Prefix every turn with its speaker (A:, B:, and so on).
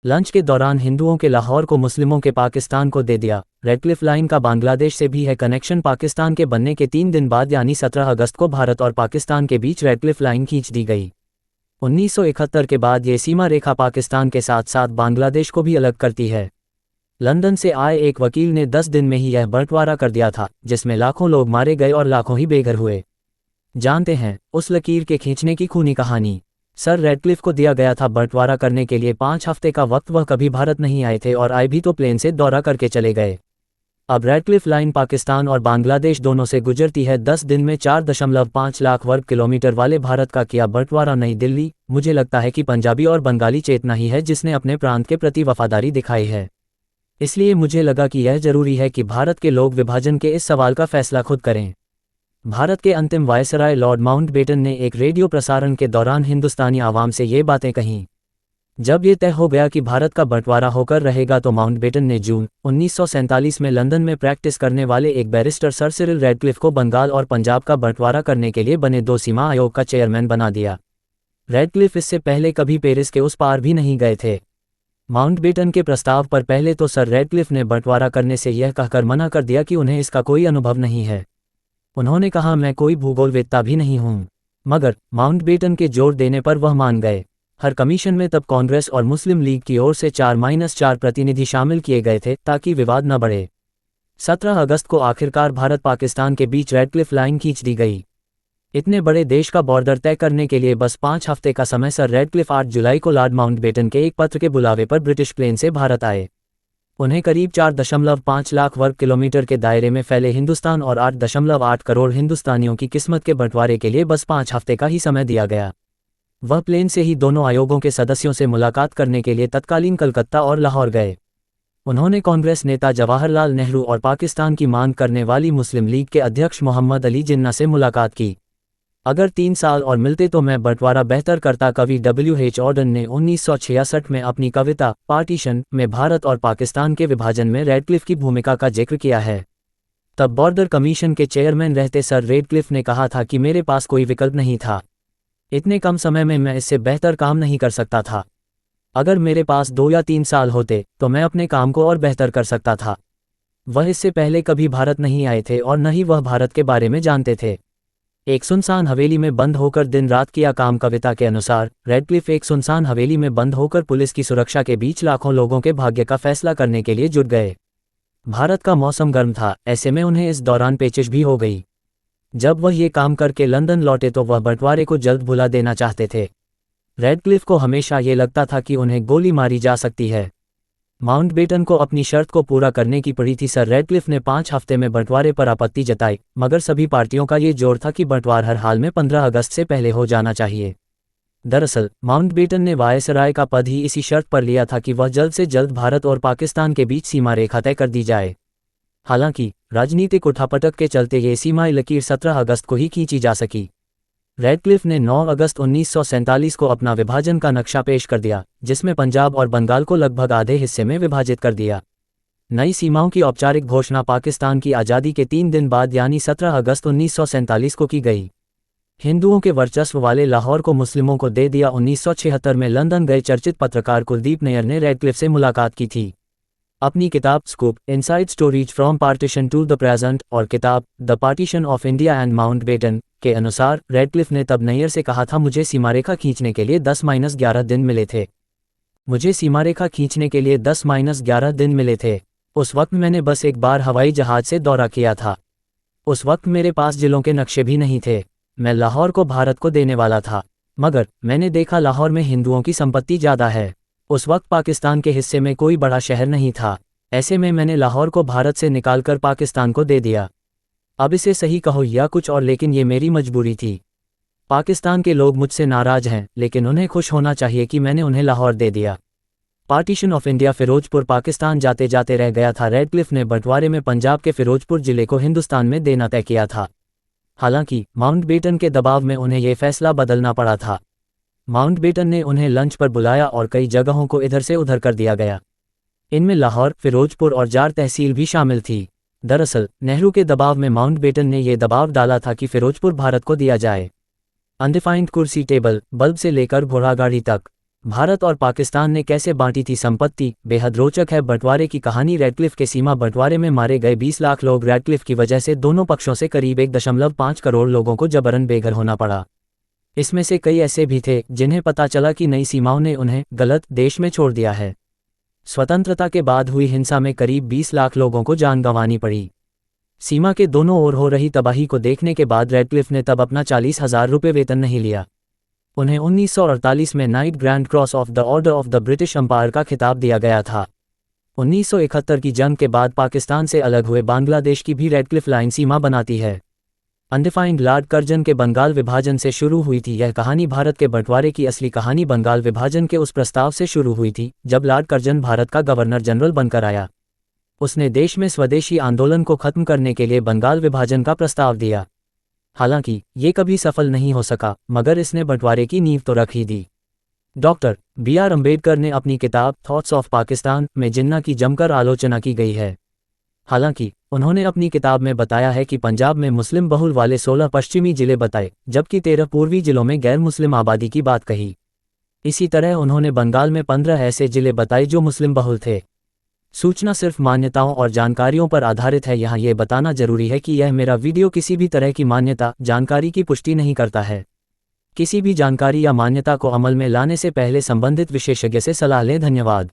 A: Lunch के दौरान हिंदुओं के लाहौर को मुस्लिमों के पाकिस्तान को दे दिया। रेडक्लिफ लाइन का बांग्लादेश से भी है कनेक्शन। पाकिस्तान के बनने के 3 दिन बाद यानी 17 अगस्त को भारत और पाकिस्तान के बीच रेडक्लिफ लाइन खींच दी गई। 1971 के बाद ये सीमा रेखा पाकिस्तान के साथ साथ बांग्लादेश को भी अलग करती है। लंदन से आए एक वकील ने 10 दिन में ही यह बंटवारा कर दिया था, जिसमें लाखों लोग मारे गए और लाखों ही बेघर हुए। जानते हैं उस लकीर के खींचने की खूनी कहानी। सर रेडक्लिफ को दिया गया था बंटवारा करने के लिए 5 हफ्ते का वक्त। वह कभी भारत नहीं आए थे और आए भी तो प्लेन से दौरा करके चले गए। अब रेडक्लिफ लाइन पाकिस्तान और बांग्लादेश दोनों से गुजरती है। 10 दिन में 4.5 लाख वर्ग किलोमीटर वाले भारत का किया बंटवारा नई दिल्ली। मुझे लगता है कि पंजाबी और बंगाली चेतना ही है जिसने अपने प्रांत के प्रति वफादारी दिखाई है। इसलिए मुझे लगा कि यह जरूरी है कि भारत के लोग विभाजन के इस सवाल का फैसला खुद करें। भारत के अंतिम वायसराय लॉर्ड माउंटबेटन ने एक रेडियो प्रसारण के दौरान हिंदुस्तानी आवाम से ये बातें कहीं। जब ये तय हो गया कि भारत का बंटवारा होकर रहेगा तो माउंटबेटन ने जून 1947 में लंदन में प्रैक्टिस करने वाले एक बैरिस्टर सर सिरिल रेडक्लिफ को बंगाल और पंजाब का बंटवारा करने के लिए बने 2 सीमा आयोग का चेयरमैन बना दिया। रेडक्लिफ इससे पहले कभी पेरिस के उस पार भी नहीं गए थे। माउंटबेटन के प्रस्ताव पर पहले तो सर रेडक्लिफ ने बंटवारा करने से यह कहकर मना कर दिया कि उन्हें इसका कोई अनुभव नहीं है। उन्होंने कहा, मैं कोई भूगोलवेत्ता भी नहीं हूं। मगर माउंटबेटन के जोर देने पर वह मान गए। हर कमीशन में तब कांग्रेस और मुस्लिम लीग की ओर से 4-4 प्रतिनिधि शामिल किए गए थे ताकि विवाद न बढ़े। 17 अगस्त को आखिरकार भारत पाकिस्तान के बीच रेडक्लिफ लाइन खींच दी गई। इतने बड़े देश का बॉर्डर तय करने के लिए बस 5 हफ्ते का समय। सर रेडक्लिफ 8 जुलाई को लॉर्ड माउंटबेटन के एक पत्र के बुलावे पर ब्रिटिश प्लेन से भारत आए। उन्हें करीब 4.5 लाख वर्ग किलोमीटर के दायरे में फैले हिंदुस्तान और 8.8 करोड़ हिंदुस्तानियों की किस्मत के बंटवारे के लिए बस 5 हफ्ते का ही समय दिया गया। वह प्लेन से ही दोनों आयोगों के सदस्यों से मुलाकात करने के लिए तत्कालीन कलकत्ता और लाहौर गए। उन्होंने कांग्रेस नेता जवाहरलाल नेहरू और पाकिस्तान की मांग करने वाली मुस्लिम लीग के अध्यक्ष मोहम्मद अली जिन्ना से मुलाकात की। अगर 3 साल और मिलते तो मैं बंटवारा बेहतर करता। कवि W.H. ऑर्डन ने 1966 में अपनी कविता पार्टीशन में भारत और पाकिस्तान के विभाजन में रेडक्लिफ की भूमिका का जिक्र किया है। तब बॉर्डर कमीशन के चेयरमैन रहते सर रेडक्लिफ ने कहा था कि मेरे पास कोई विकल्प नहीं था। इतने कम समय में मैं इससे बेहतर काम नहीं कर सकता था। अगर मेरे पास 2 या 3 साल होते तो मैं अपने काम को और बेहतर कर सकता था। वह इससे पहले कभी भारत नहीं आए थे और न ही वह भारत के बारे में जानते थे। एक सुनसान हवेली में बंद होकर दिन रात किया काम। कविता के अनुसार रेडक्लिफ एक सुनसान हवेली में बंद होकर पुलिस की सुरक्षा के बीच लाखों लोगों के भाग्य का फैसला करने के लिए जुट गए। भारत का मौसम गर्म था, ऐसे में उन्हें इस दौरान पेचिश भी हो गई। जब वह ये काम करके लंदन लौटे तो वह बंटवारे को जल्द भुला देना चाहते थे। रेडक्लिफ को हमेशा ये लगता था कि उन्हें गोली मारी जा सकती है। माउंटबेटन को अपनी शर्त को पूरा करने की पड़ी थी। सर रेडक्लिफ ने 5 हफ्ते में बंटवारे पर आपत्ति जताई, मगर सभी पार्टियों का ये जोर था कि बंटवारा हर हाल में 15 अगस्त से पहले हो जाना चाहिए। दरअसल माउंटबेटन ने वायसराय का पद ही इसी शर्त पर लिया था कि वह जल्द से जल्द भारत और पाकिस्तान के बीच सीमा रेखा तय कर दी जाए। हालांकि राजनीतिक उठापटक के चलते ये सीमा लकीर 17 अगस्त को ही खींची जा सकी। रेडक्लिफ ने 9 अगस्त 1947 को अपना विभाजन का नक्शा पेश कर दिया, जिसमें पंजाब और बंगाल को लगभग आधे हिस्से में विभाजित कर दिया। नई सीमाओं की औपचारिक घोषणा पाकिस्तान की आज़ादी के 3 दिन बाद यानी 17 अगस्त 1947 को की गई। हिंदुओं के वर्चस्व वाले लाहौर को मुस्लिमों को दे दिया। 1976 में लंदन गए चर्चित पत्रकार कुलदीप नैयर ने रेडक्लिफ से मुलाकात की थी। अपनी किताब scoop inside stories from partition to the present और किताब the partition of India and Mountbatten के अनुसार रेडक्लिफ ने तब नैयर से कहा था, मुझे सीमारेखा खींचने के लिए 10-11 दिन मिले थे। मुझे सीमारेखा खींचने के लिए 10-11 दिन मिले थे। उस वक्त मैंने बस एक बार हवाई जहाज से दौरा किया था। उस वक्त मेरे पास जिलों के नक्शे भी नहीं थे। मैं लाहौर को भारत को देने वाला था, मगर मैंने देखा लाहौर में हिंदुओं की संपत्ति ज़्यादा है। उस वक्त पाकिस्तान के हिस्से में कोई बड़ा शहर नहीं था। ऐसे में मैंने लाहौर को भारत से निकालकर पाकिस्तान को दे दिया। अब इसे सही कहो या कुछ और, लेकिन ये मेरी मजबूरी थी। पाकिस्तान के लोग मुझसे नाराज हैं, लेकिन उन्हें खुश होना चाहिए कि मैंने उन्हें लाहौर दे दिया। Partition of India Ferozepur Pakistan जाते जाते रह गया था। रेडक्लिफ ने बंटवारे में पंजाब के फिरोजपुर जिले को हिंदुस्तान में देना तय किया था। हालांकि माउंटबेटन के दबाव में उन्हें यह फैसला बदलना पड़ा था। माउंटबेटन ने उन्हें लंच पर बुलाया और कई जगहों को इधर से उधर कर दिया गया। इनमें लाहौर, फिरोजपुर और जार तहसील भी शामिल थी। दरअसल नेहरू के दबाव में माउंटबेटन ने यह दबाव डाला था कि फिरोजपुर भारत को दिया जाए। अनडिफाइंड कुर्सी टेबल बल्ब से लेकर घोड़ागाड़ी तक भारत और पाकिस्तान ने कैसे बांटी थी संपत्ति, बेहद रोचक है बंटवारे की कहानी। रेडक्लिफ के सीमा बंटवारे में मारे गए 20 लाख लोग। रेडक्लिफ की वजह से दोनों पक्षों से करीब 1.5 करोड़ लोगों को जबरन बेघर होना पड़ा। इसमें से कई ऐसे भी थे जिन्हें पता चला कि नई सीमाओं ने उन्हें गलत देश में छोड़ दिया है। स्वतंत्रता के बाद हुई हिंसा में करीब 20 लाख लोगों को जान गंवानी पड़ी। सीमा के दोनों ओर हो रही तबाही को देखने के बाद रेडक्लिफ ने तब अपना 40,000 रुपये वेतन नहीं लिया। उन्हें 1948 में knight grand cross of the order of the British Empire का खिताब दिया गया था। 1971 की जंग के बाद पाकिस्तान से अलग हुए बांग्लादेश की भी रेडक्लिफ लाइन सीमा बनाती है। अनडिफाइंड लॉर्ड कर्जन के बंगाल विभाजन से शुरू हुई थी यह कहानी। भारत के बंटवारे की असली कहानी बंगाल विभाजन के उस प्रस्ताव से शुरू हुई थी जब लॉर्ड कर्जन भारत का गवर्नर जनरल बनकर आया। उसने देश में स्वदेशी आंदोलन को खत्म करने के लिए बंगाल विभाजन का प्रस्ताव दिया। हालांकि ये कभी सफल नहीं हो सका, मगर इसने बंटवारे की नींव तो रख ही दी। Doctor B.R. अम्बेडकर ने अपनी किताब थॉट्स ऑफ पाकिस्तान में जिन्ना की जमकर आलोचना की गई है। हालांकि उन्होंने अपनी किताब में बताया है कि पंजाब में मुस्लिम बहुल वाले 16 पश्चिमी जिले बताए, जबकि 13 पूर्वी जिलों में गैर मुस्लिम आबादी की बात कही। इसी तरह उन्होंने बंगाल में 15 ऐसे जिले बताए जो मुस्लिम बहुल थे। सूचना सिर्फ मान्यताओं और जानकारियों पर आधारित है। यहाँ ये बताना जरूरी है कि यह मेरा वीडियो किसी भी तरह की मान्यता जानकारी की पुष्टि नहीं करता है। किसी भी जानकारी या मान्यता को अमल में लाने से पहले संबंधित विशेषज्ञ से सलाह लें। धन्यवाद।